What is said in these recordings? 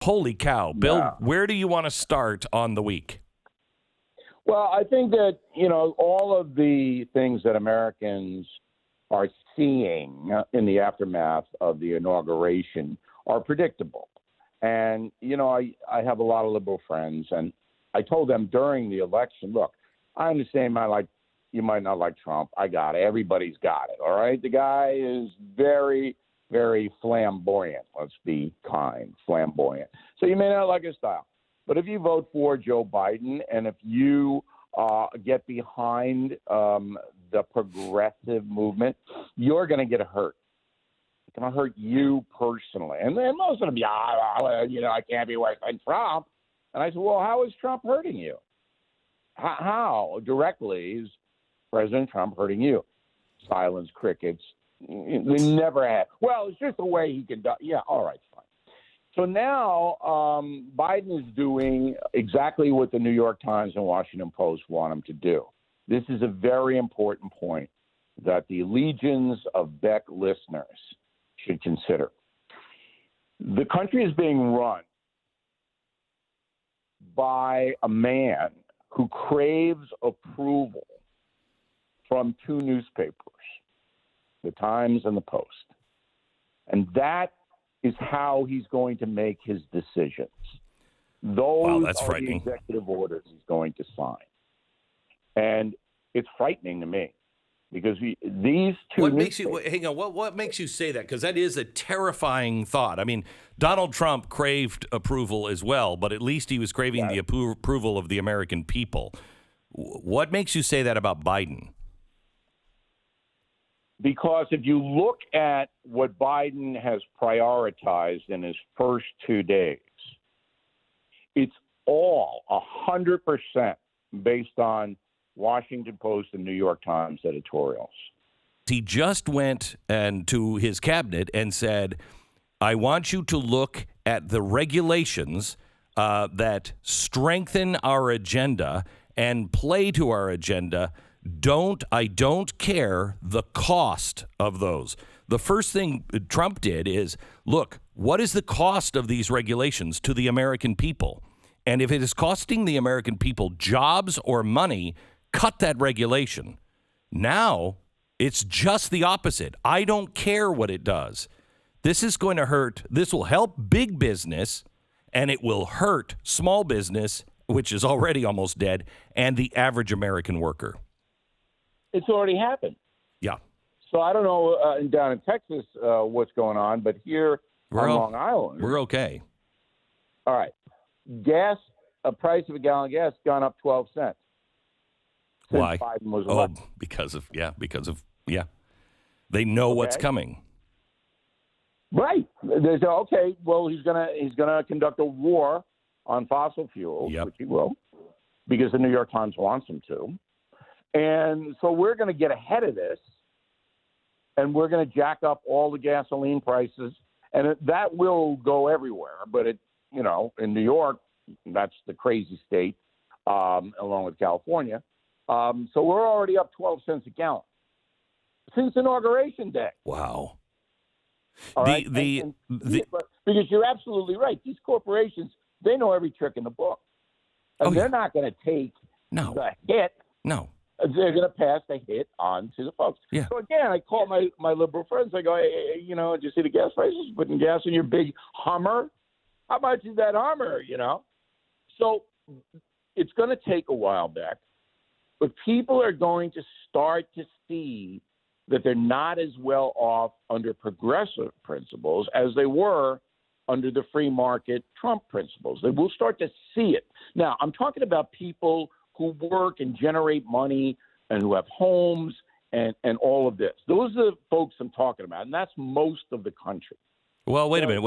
Holy cow. Bill, Yeah. where do you want to start on the week? Well, I think that, all of the things that Americans are seeing in the aftermath of the inauguration are predictable. And, I have a lot of liberal friends, and I told them during the election, look, I understand you might not like Trump. I got it. Everybody's got it. All right. The guy is very, very flamboyant. Let's be kind, flamboyant. So you may not like his style. But if you vote for Joe Biden and if you get behind the progressive movement, you're going to get hurt. It's going to hurt you personally. And then most of them, I can't be worse than Trump. And I said, well, how is Trump hurting you? How directly is President Trump hurting you? Silence, crickets. We never had. Well, it's just the way he can. Yeah, all right, fine. So now Biden is doing exactly what the New York Times and Washington Post want him to do. This is a very important point that the legions of Beck listeners should consider. The country is being run by a man who craves approval from two newspapers, the Times and the Post. And that is how he's going to make his decisions. Those that's are frightening. the executive orders he's going to sign. And it's frightening to me because these two What makes you say that? Because that is a terrifying thought. I mean, Donald Trump craved approval as well, but at least he was craving the approval of the American people. What makes you say that about Biden? Because if you look at what Biden has prioritized in his first 2 days, it's all 100% based on Washington Post and New York Times editorials. He just went to his cabinet and said, I want you to look at the regulations that strengthen our agenda and play to our agenda. I don't care the cost of those. The first thing Trump did is, look, what is the cost of these regulations to the American people? And if it is costing the American people jobs or money, cut that regulation. Now it's just the opposite. I don't care what it does. This is going to hurt. This will help big business and it will hurt small business, which is already almost dead, and the average American worker. It's already happened. Yeah. So I don't know down in Texas what's going on, but here on Long Island, we're okay. All right. Gas, a price of a gallon of gas gone up 12 cents. Since Why? Biden was Oh, elected. because of they know what's coming. Right. They say, okay, well, he's gonna conduct a war on fossil fuels, which he will, because the New York Times wants him to. And so we're going to get ahead of this, and we're going to jack up all the gasoline prices, and that will go everywhere. But in New York, that's the crazy state, along with California. So we're already up 12 cents a gallon since Inauguration Day. Wow. All right? Because you're absolutely right. These corporations, they know every trick in the book. And they're not going to take the hit. No. They're going to pass the hit on to the folks. Yeah. So, again, I call my liberal friends. I go, hey, did you see the gas prices? Putting gas in your big Hummer? How much is that Hummer, So it's going to take a while, Beck. But people are going to start to see that they're not as well off under progressive principles as they were under the free market Trump principles. They will start to see it. Now, I'm talking about people who work and generate money and who have homes and all of this. Those are the folks I'm talking about, and that's most of the country. Well, wait a minute.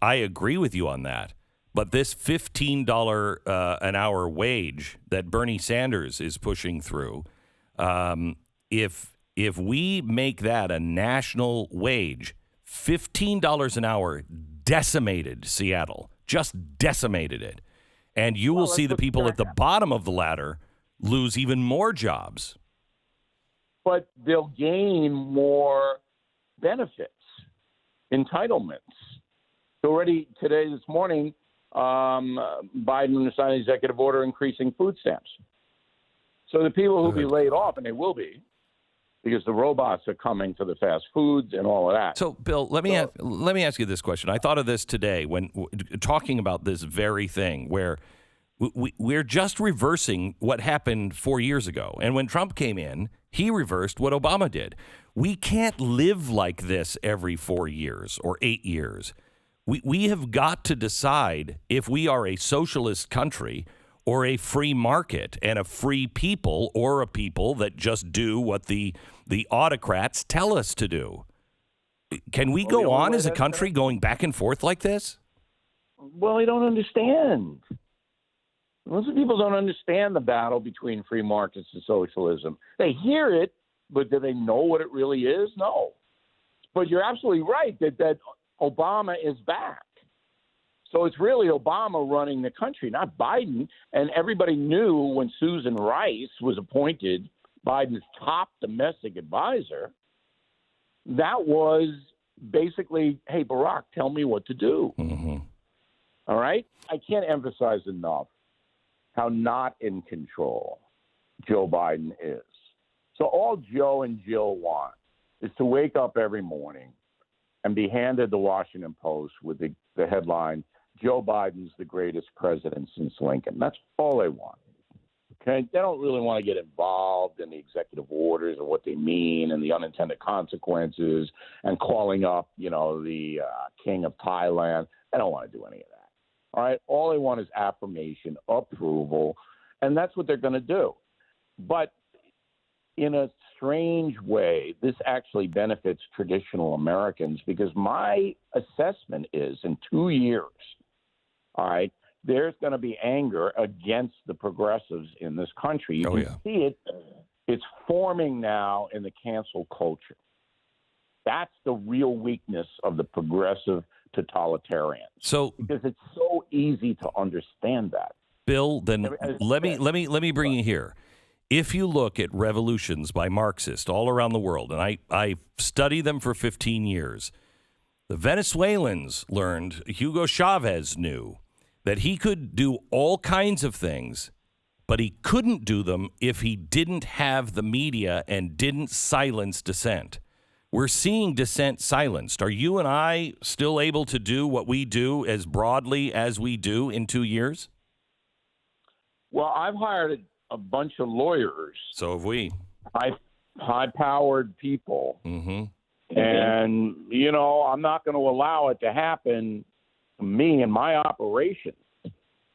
I agree with you on that. But this $15 an hour wage that Bernie Sanders is pushing through, if we make that a national wage, $15 an hour decimated Seattle, just decimated it. And you will see the people at the bottom of the ladder lose even more jobs. But they'll gain more benefits, entitlements. Already today, this morning, Biden signed an executive order increasing food stamps. So the people who will be laid off, and they will be, because the robots are coming to the fast foods and all of that. So, Bill, let me ask you this question. I thought of this today when talking about this very thing, where we're just reversing what happened 4 years ago. And when Trump came in, he reversed what Obama did. We can't live like this every 4 years or 8 years. We have got to decide if we are a socialist country or a free market and a free people, or a people that just do what the autocrats tell us to do. Can we go on as a country going back and forth like this? Well, they don't understand. Most people don't understand the battle between free markets and socialism. They hear it, but do they know what it really is? No. But you're absolutely right that Obama is back. So it's really Obama running the country, not Biden. And everybody knew when Susan Rice was appointed Biden's top domestic advisor, that was basically, hey, Barack, tell me what to do. Mm-hmm. All right? I can't emphasize enough how not in control Joe Biden is. So all Joe and Jill want is to wake up every morning and be handed the Washington Post with the headline, Joe Biden's the greatest president since Lincoln. That's all they want. Okay? They don't really want to get involved in the executive orders and what they mean and the unintended consequences and calling up, the king of Thailand. They don't want to do any of that. All right? All they want is affirmation, approval, and that's what they're going to do. But in a strange way, this actually benefits traditional Americans, because my assessment is in 2 years, all right, there's going to be anger against the progressives in this country. You can see it. It's forming now in the cancel culture. That's the real weakness of the progressive totalitarians. So, because it's so easy to understand that. Bill, then let me bring you here. If you look at revolutions by Marxists all around the world, and I studied them for 15 years, the Venezuelans learned, Hugo Chavez knew, that he could do all kinds of things, but he couldn't do them if he didn't have the media and didn't silence dissent. We're seeing dissent silenced. Are you and I still able to do what we do as broadly as we do in 2 years? Well, I've hired a bunch of lawyers. So have we. High-powered people. Mm-hmm. And, I'm not going to allow it to happen to me and my operation,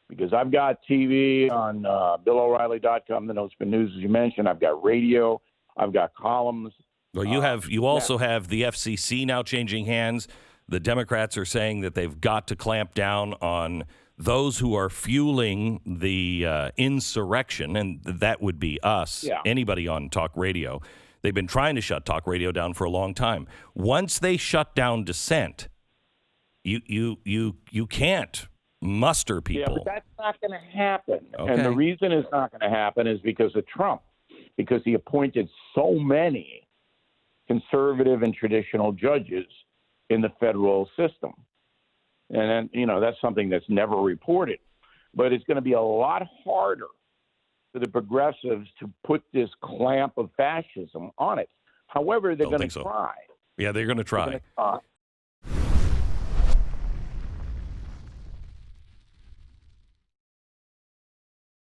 because I've got TV on BillO'Reilly.com, the No Spin News, as you mentioned. I've got radio. I've got columns. Well, you also have the FCC now changing hands. The Democrats are saying that they've got to clamp down on those who are fueling the insurrection, and that would be us, anybody on talk radio. They've been trying to shut talk radio down for a long time. Once they shut down dissent, you can't muster people. Yeah, but that's not going to happen. Okay. And the reason it's not going to happen is because of Trump, because he appointed so many conservative and traditional judges in the federal system. And then, that's something that's never reported. But it's going to be a lot harder for the progressives to put this clamp of fascism on it. However, they're going to try. Yeah, they're going to try.